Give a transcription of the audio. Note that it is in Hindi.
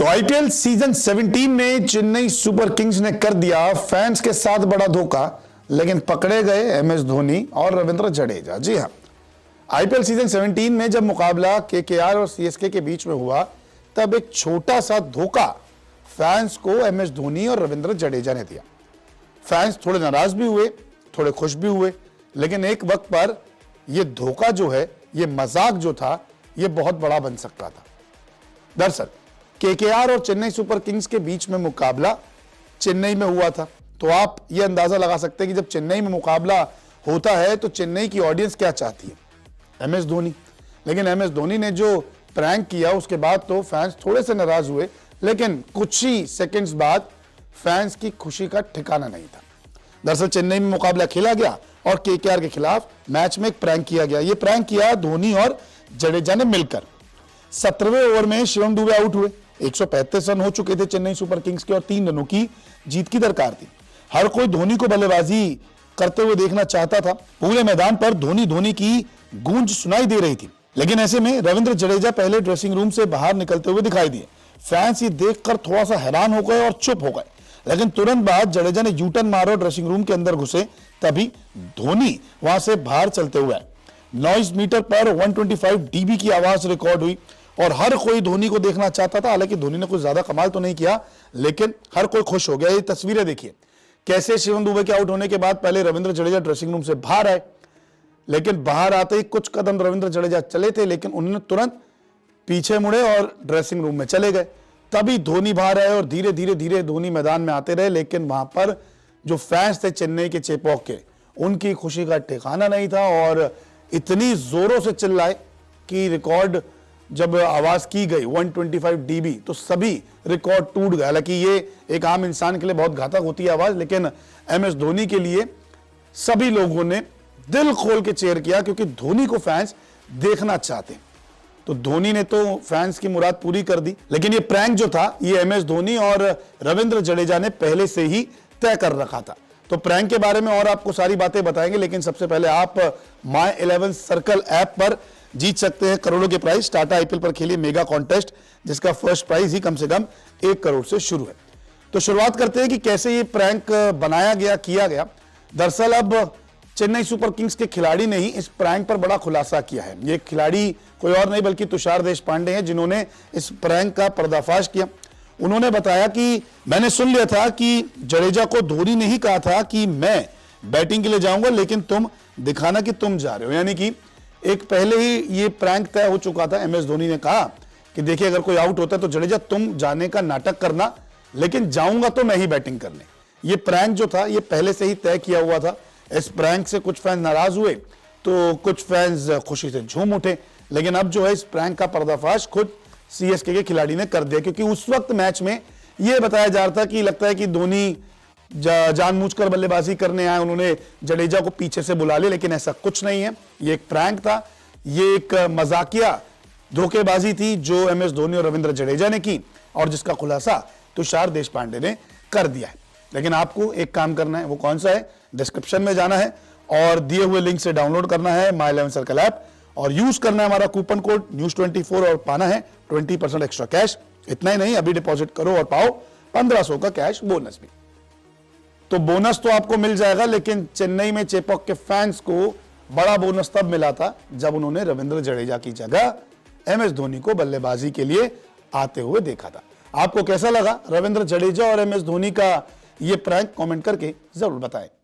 तो आईपीएल सीजन 17 में चेन्नई सुपर किंग्स ने कर दिया फैंस के साथ बड़ा धोखा, लेकिन पकड़े गए एमएस धोनी और रविंद्र जडेजा। जी हां, आईपीएल सीजन 17 में जब मुकाबला केकेआर और सीएसके के बीच में हुआ, तब एक छोटा सा धोखा फैंस को एमएस धोनी और रविंद्र जडेजा ने दिया। फैंस थोड़े नाराज भी हुए, थोड़े खुश भी हुए, लेकिन एक वक्त पर यह धोखा जो है, यह मजाक जो था, यह बहुत बड़ा बन सकता था। दरअसल केकेआर और चेन्नई सुपर किंग्स के बीच में मुकाबला चेन्नई में हुआ था, तो आप यह अंदाजा लगा सकते हैं कि जब चेन्नई में मुकाबला होता है तो चेन्नई की ऑडियंस क्या चाहती है, एमएस धोनी। लेकिन एमएस धोनी ने जो प्रैंक किया उसके बाद तो फैंस थोड़े से नाराज हुए, लेकिन कुछ ही सेकंड्स बाद फैंस की खुशी का ठिकाना नहीं था। दरअसल चेन्नई में मुकाबला खेला गया और केकेआर के खिलाफ मैच में एक प्रैंक किया गया। यह प्रैंक किया धोनी और जडेजा ने मिलकर। 17वें ओवर में शिवम दुबे आउट हुए। 135 रन हो चुके थे चेन्नई सुपर किंग्स के और 3 रनों की जीत की दरकार थी। हर कोई धोनी को बल्लेबाजी करते हुए देखना चाहता था। पूरे मैदान पर धोनी धोनी की गूंज सुनाई दे रही थी। लेकिन ऐसे में रविंद्र जडेजा पहले ड्रेसिंग रूम से बाहर निकलते हुए दिखाई दिए। फैंस ये देखकर थोड़ा सा हैरान हो गए और चुप हो गए, लेकिन तुरंत बाद जडेजा ने यूटर्न मारा और ड्रेसिंग रूम के अंदर घुसे। तभी धोनी वहां से बाहर चलते हुए नॉइज मीटर पर 125 डीबी की आवाज रिकॉर्ड हुई और हर कोई धोनी को देखना चाहता था। हालांकि धोनी ने कुछ ज्यादा कमाल तो नहीं किया, लेकिन हर कोई खुश हो गया। ये तस्वीरें देखिए कैसे शिवम दुबे के आउट होने के बाद पहले रविंद्र जडेजा ड्रेसिंग रूम से बाहर आए, लेकिन बाहर आते ही कुछ कदम रविंद्र जडेजा चले थे, लेकिन उन्होंने तुरंत पीछे मुड़े और ड्रेसिंग रूम में चले गए। तभी धोनी बाहर आए और धीरे धीरे धीरे धोनी मैदान में आते रहे, लेकिन वहां पर जो फैंस थे चेन्नई के चेपॉक के, उनकी खुशी का ठिकाना नहीं था और इतनी जोरों से चिल्लाए कि रिकॉर्ड जब आवाज की गई 125 डीबी तो सभी रिकॉर्ड टूट गए। हालांकि ये एक आम इंसान के लिए बहुत घातक होती है आवाज, लेकिन एमएस धोनी के लिए सभी लोगों ने दिल खोल के चीयर किया, क्योंकि धोनी को फैंस देखना चाहते हैं। तो धोनी ने तो फैंस की मुराद पूरी कर दी। लेकिन ये प्रैंक जो था, ये एमएस धोनी और रविंद्र जडेजा ने पहले से ही तय कर रखा था। तो प्रैंक के बारे में और आपको सारी बातें बताएंगे, लेकिन सबसे पहले आप माय 11 सर्कल ऐप पर जीत सकते हैं करोड़ों के प्राइस। टाटा आईपीएल पर खेलिए मेगा कॉन्टेस्ट, जिसका फर्स्ट प्राइज ही कम से कम 1 करोड़ से शुरू है। तो शुरुआत करते हैं कि कैसे ये प्रैंक बनाया गया, किया गया। दरअसल अब चेन्नई सुपर किंग्स के खिलाड़ी ने ही इस प्रैंक पर बड़ा खुलासा किया है। ये खिलाड़ी कोई और नहीं बल्कि तुषार देशपांडे हैं, जिन्होंने इस प्रैंक का पर्दाफाश किया। उन्होंने बताया कि मैंने सुन लिया था कि जडेजा को धोनी ने ही कहा था कि मैं बैटिंग के लिए जाऊंगा, लेकिन तुम दिखाना कि तुम जा रहे हो। यानी कि एक पहले ही ये प्रैंक तय हो चुका था। एमएस धोनी ने कहा कि देखिए, अगर कोई आउट होता है तो जडेजा तुम जाने का नाटक करना, लेकिन जाऊंगा तो मैं ही बैटिंग करने। ये प्रैंक जो था, ये पहले से ही तय किया हुआ था। इस प्रैंक से कुछ फैंस नाराज हुए तो कुछ फैंस खुशी से झूम उठे, लेकिन अब जो है इस प्रैंक का पर्दाफाश खुद सीएसके के खिलाड़ी ने कर दिया, क्योंकि उस वक्त मैच में यह बताया जा रहा था कि लगता है कि धोनी जानबूझकर बल्लेबाजी करने आए, उन्होंने जडेजा को पीछे से बुला लिया, लेकिन ऐसा कुछ नहीं है। ये एक प्रैंक था, ये एक मजाकिया धोखेबाजी थी जो एमएस धोनी और रविंद्र जडेजा ने की और जिसका खुलासा तुषार देशपांडे ने कर दिया है। लेकिन आपको एक काम करना है, वो कौन सा है? डिस्क्रिप्शन में जाना है और दिए हुए लिंक से डाउनलोड करना है माय 11 सर्कल ऐप और यूज करना है हमारा कूपन कोड News24 और पाना है 20% एक्स्ट्रा कैश। इतना ही नहीं, अभी डिपॉजिट करो और पाओ 1500 का कैश बोनस भी। तो बोनस तो आपको मिल जाएगा, लेकिन चेन्नई में चेपॉक के फैंस को बड़ा बोनस तब मिला था जब उन्होंने रविंद्र जडेजा की जगह एमएस धोनी को बल्लेबाजी के लिए आते हुए देखा था। आपको कैसा लगा रविंद्र जडेजा और एमएस धोनी का ये प्रैंक? कमेंट करके जरूर बताएं।